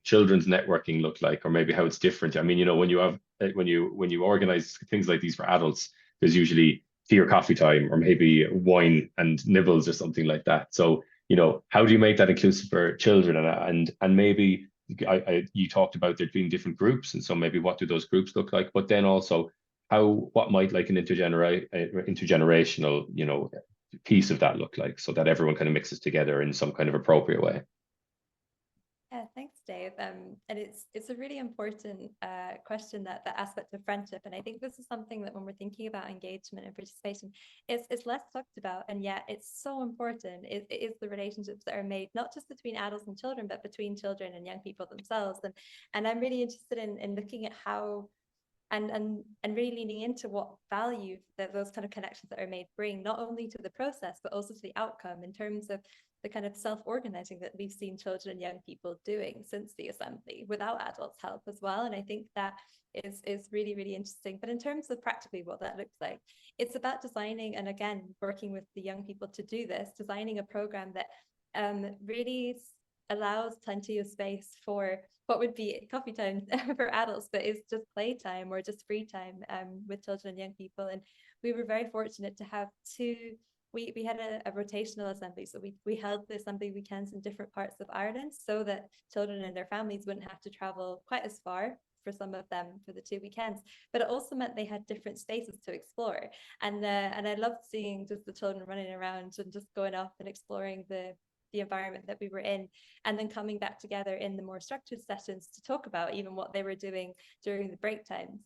children's networking look like, or maybe how it's different. I mean, you know, when you organize things like these for adults, there's usually tea or coffee time, or maybe wine and nibbles or something like that. So, you know, how do you make that inclusive for children? And maybe you talked about there being different groups, and so maybe what do those groups look like? But then also, what might like an intergenerational, you know, piece of that look like, so that everyone kind of mixes together in some kind of appropriate way? Yeah, thanks, Dave. And it's a really important question, that aspect of friendship. And I think this is something that when we're thinking about engagement and participation, it's less talked about, and yet it's so important. It is the relationships that are made, not just between adults and children, but between children and young people themselves. And I'm really interested in looking at how and really leaning into what value that those kind of connections that are made bring, not only to the process, but also to the outcome, in terms of the kind of self-organizing that we've seen children and young people doing since the assembly without adults' help as well. And I think that is really, really interesting. But in terms of practically what that looks like, it's about designing, and again, working with the young people to do this, designing a program that really allows plenty of space for what would be coffee time for adults, but is just playtime or just free time with children and young people. And we were very fortunate to have we had a rotational assembly. So we held the assembly weekends in different parts of Ireland so that children and their families wouldn't have to travel quite as far for some of them for the 2 weekends, but it also meant they had different spaces to explore. And I loved seeing just the children running around and just going off and exploring the environment that we were in, and then coming back together in the more structured sessions to talk about even what they were doing during the break times.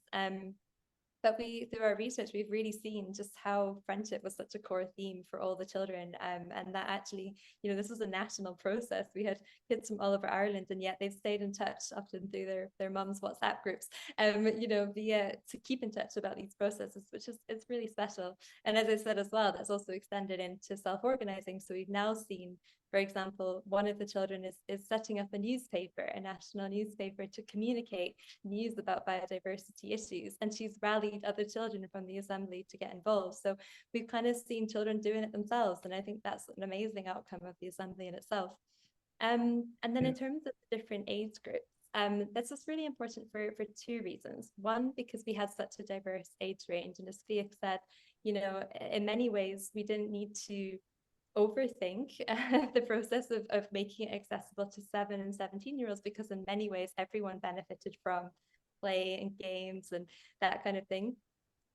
But through our research, we've really seen just how friendship was such a core theme for all the children, and that actually, this was a national process. We had kids from all over Ireland, and yet they've stayed in touch often through their mums' WhatsApp groups, to keep in touch about these processes, which is it's really special. And as I said as well, that's also extended into self-organizing. So we've now seen, for example, one of the children is setting up a newspaper, a national newspaper, to communicate news about biodiversity issues, and she's rallied other children from the assembly to get involved. So we've kind of seen children doing it themselves, and I think that's an amazing outcome of the assembly in itself. And then in terms of the different age groups, that's just really important for 2 reasons. One, because we had such a diverse age range, and as Fiach said, in many ways we didn't need to overthink the process of making it accessible to 7 and 17-year-olds, because in many ways everyone benefited from play and games and that kind of thing.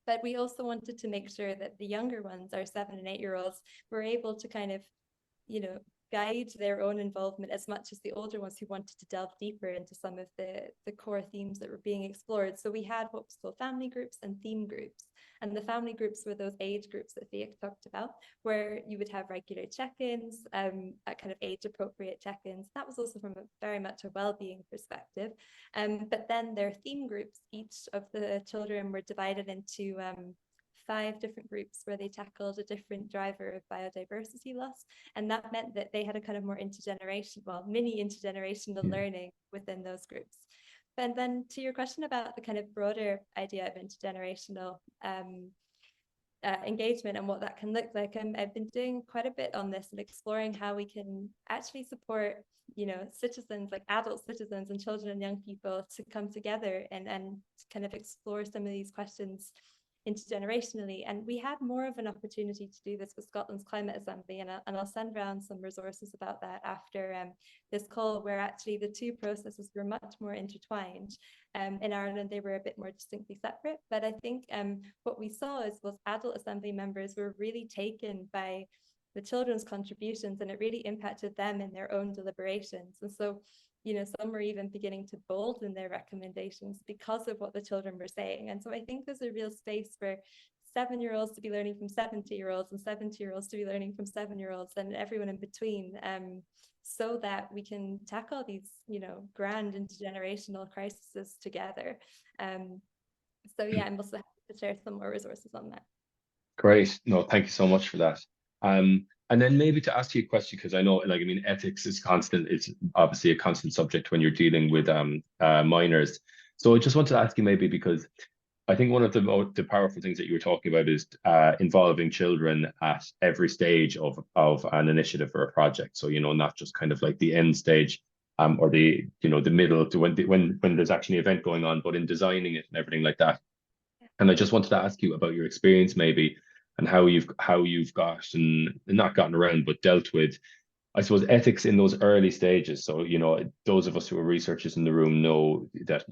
But we also wanted to make sure that the younger ones, our 7 and 8-year-olds, were able to kind of, guide their own involvement as much as the older ones who wanted to delve deeper into some of the core themes that were being explored. So we had what was called family groups and theme groups. And the family groups were those age groups that Fiach talked about, where you would have regular check-ins, kind of age-appropriate check-ins. That was also from very much a well-being perspective. But then their theme groups, each of the children were divided into 5 different groups where they tackled a different driver of biodiversity loss. And that meant that they had a kind of more mini intergenerational learning within those groups. And then to your question about the kind of broader idea of intergenerational engagement and what that can look like, I've been doing quite a bit on this and exploring how we can actually support citizens, like adult citizens and children and young people, to come together and kind of explore some of these questions intergenerationally. And we had more of an opportunity to do this with Scotland's Climate Assembly, and I'll send around some resources about that after this call, where actually the 2 processes were much more intertwined. In Ireland they were a bit more distinctly separate, but I think what we saw was adult assembly members were really taken by the children's contributions, and it really impacted them in their own deliberations. And so some were even beginning to bolden their recommendations because of what the children were saying. And so I think there's a real space for 7-year-olds to be learning from 70-year-olds, and 70-year-olds to be learning from 7-year-olds, and everyone in between, so that we can tackle these, grand intergenerational crises together. So yeah, I'm also happy to share some more resources on that. Great. No, thank you so much for that. And then maybe to ask you a question, because I know, ethics is constant. It's obviously a constant subject when you're dealing with minors. So I just wanted to ask you, maybe, because I think one of the powerful things that you were talking about is involving children at every stage of an initiative or a project. So, not just kind of like the end stage or the middle to when there's actually an event going on, but in designing it and everything like that. And I just wanted to ask you about your experience, maybe, and how you've not gotten around, but dealt with, I suppose, ethics in those early stages. So, those of us who are researchers in the room know that,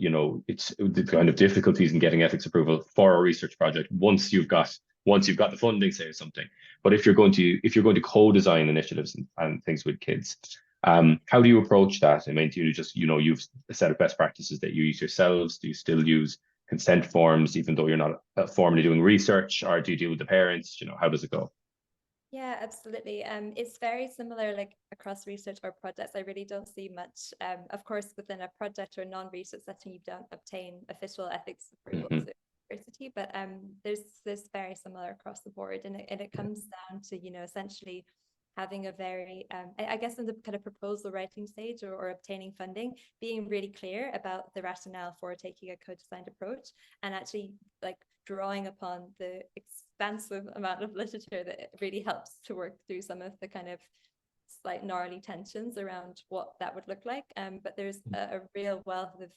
it's the kind of difficulties in getting ethics approval for a research project once you've got the funding, say, or something. But if you're going to co-design initiatives and things with kids, how do you approach that? I mean, do you just, you've a set of best practices that you use yourselves? Do you still use consent forms, even though you're not formally doing research, or do you deal with the parents? How does it go? Yeah, absolutely. It's very similar, like across research or projects. I really don't see much. Of course, within a project or non-research setting, you don't obtain official ethics approval to university, but there's very similar across the board, and it comes down to essentially having a very, I guess in the kind of proposal writing stage or obtaining funding, being really clear about the rationale for taking a co-designed approach, and actually like drawing upon the expansive amount of literature that really helps to work through some of the kind of slight gnarly tensions around what that would look like. But there's a real wealth of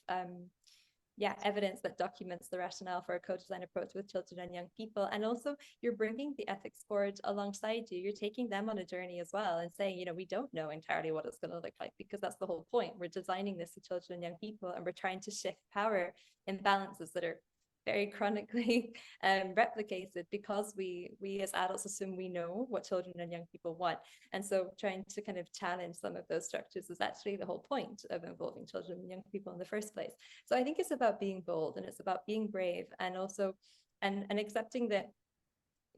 evidence that documents the rationale for a co-design approach with children and young people. And also you're bringing the ethics board alongside you. You're taking them on a journey as well and saying, you know, we don't know entirely what it's going to look like, because that's the whole point. We're designing this to children and young people, and we're trying to shift power imbalances that are very chronically replicated, because we as adults assume we know what children and young people want. And so trying to kind of challenge some of those structures is actually the whole point of involving children and young people in the first place. So I think it's about being bold, and it's about being brave, and also and accepting that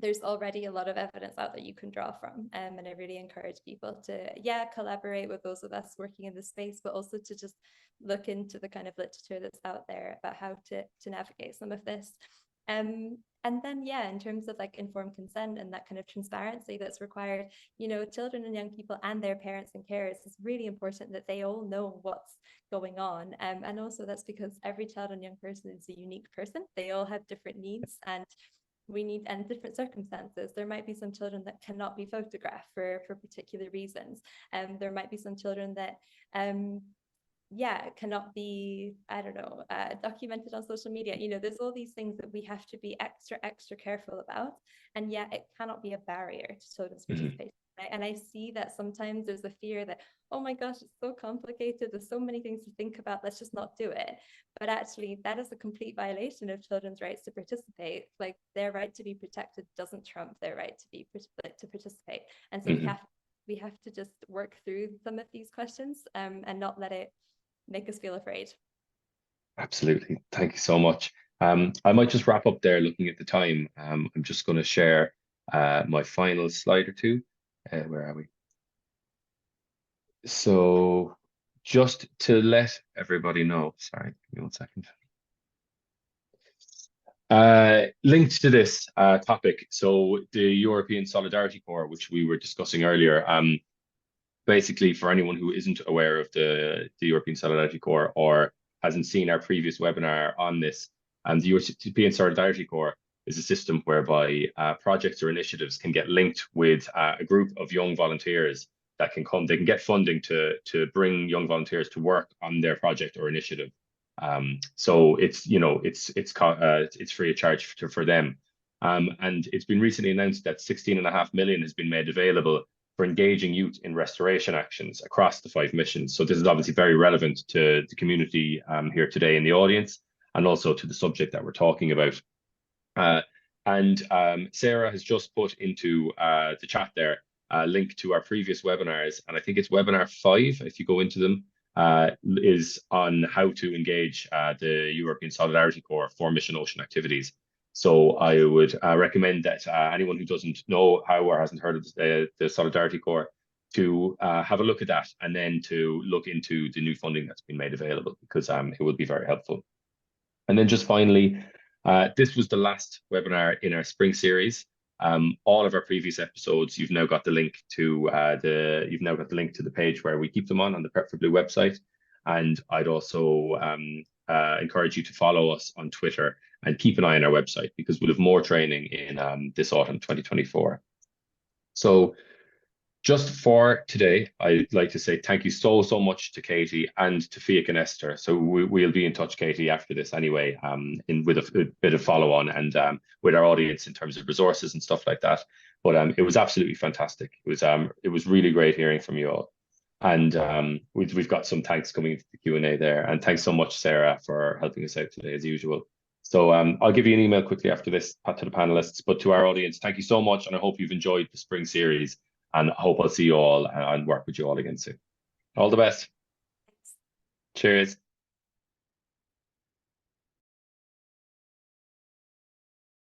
there's already a lot of evidence out that you can draw from. And I really encourage people to, collaborate with those of us working in this space, but also to just look into the kind of literature that's out there about how to navigate some of this. And then, in terms of like informed consent and that kind of transparency that's required, you know, children and young people and their parents and carers, it's really important that they all know what's going on. And also that's because every child and young person is a unique person. They all have different needs and different circumstances. There might be some children that cannot be photographed for particular reasons. There might be some children that cannot be, documented on social media. You know, there's all these things that we have to be extra careful about, and yet it cannot be a barrier to children's participation. And I see that sometimes there's a fear that, oh my gosh, it's so complicated, there's so many things to think about, let's just not do it. But actually that is a complete violation of children's rights to participate. Like, their right to be protected doesn't trump their right to participate. And so we have to just work through some of these questions and not let it make us feel afraid. Absolutely. Thank you so much. I might just wrap up there looking at the time. I'm just going to share my final slide or two. Where are we? So just to let everybody know, sorry, give me 1 second. Linked to this topic, so the European Solidarity Corps, which we were discussing earlier, basically for anyone who isn't aware of the European Solidarity Corps or hasn't seen our previous webinar on this, the European Solidarity Corps is a system whereby projects or initiatives can get linked with a group of young volunteers that can come. They can get funding to bring young volunteers to work on their project or initiative. So it's, you know, it's free of charge for them. And it's been recently announced that 16.5 million has been made available for engaging youth in restoration actions across the 5 missions. So this is obviously very relevant to the community here today in the audience, and also to the subject that we're talking about. Sarah has just put into the chat there a link to our previous webinars, and I think it's webinar 5, if you go into them, is on how to engage the European Solidarity Corps for Mission Ocean activities. So I would recommend that anyone who doesn't know how or hasn't heard of the Solidarity Corps to have a look at that, and then to look into the new funding that's been made available, because it will be very helpful. And then just finally, this was the last webinar in our spring series. All of our previous episodes, you've now got the link to the page where we keep them on the PREP4BLUE website. And I'd also encourage you to follow us on Twitter and keep an eye on our website, because we'll have more training in this autumn 2024. So just for today, I'd like to say thank you so much to Katie and to Fiach and Esther. So we'll be in touch, Katie, after this anyway, with a bit of follow on and with our audience in terms of resources and stuff like that. But it was absolutely fantastic. It was really great hearing from you all. And we've got some thanks coming to the Q&A there. And thanks so much, Sarah, for helping us out today as usual. So I'll give you an email quickly after this to the panelists, but to our audience, thank you so much. And I hope you've enjoyed the spring series. And I hope I'll see you all and work with you all again soon. All the best. Cheers.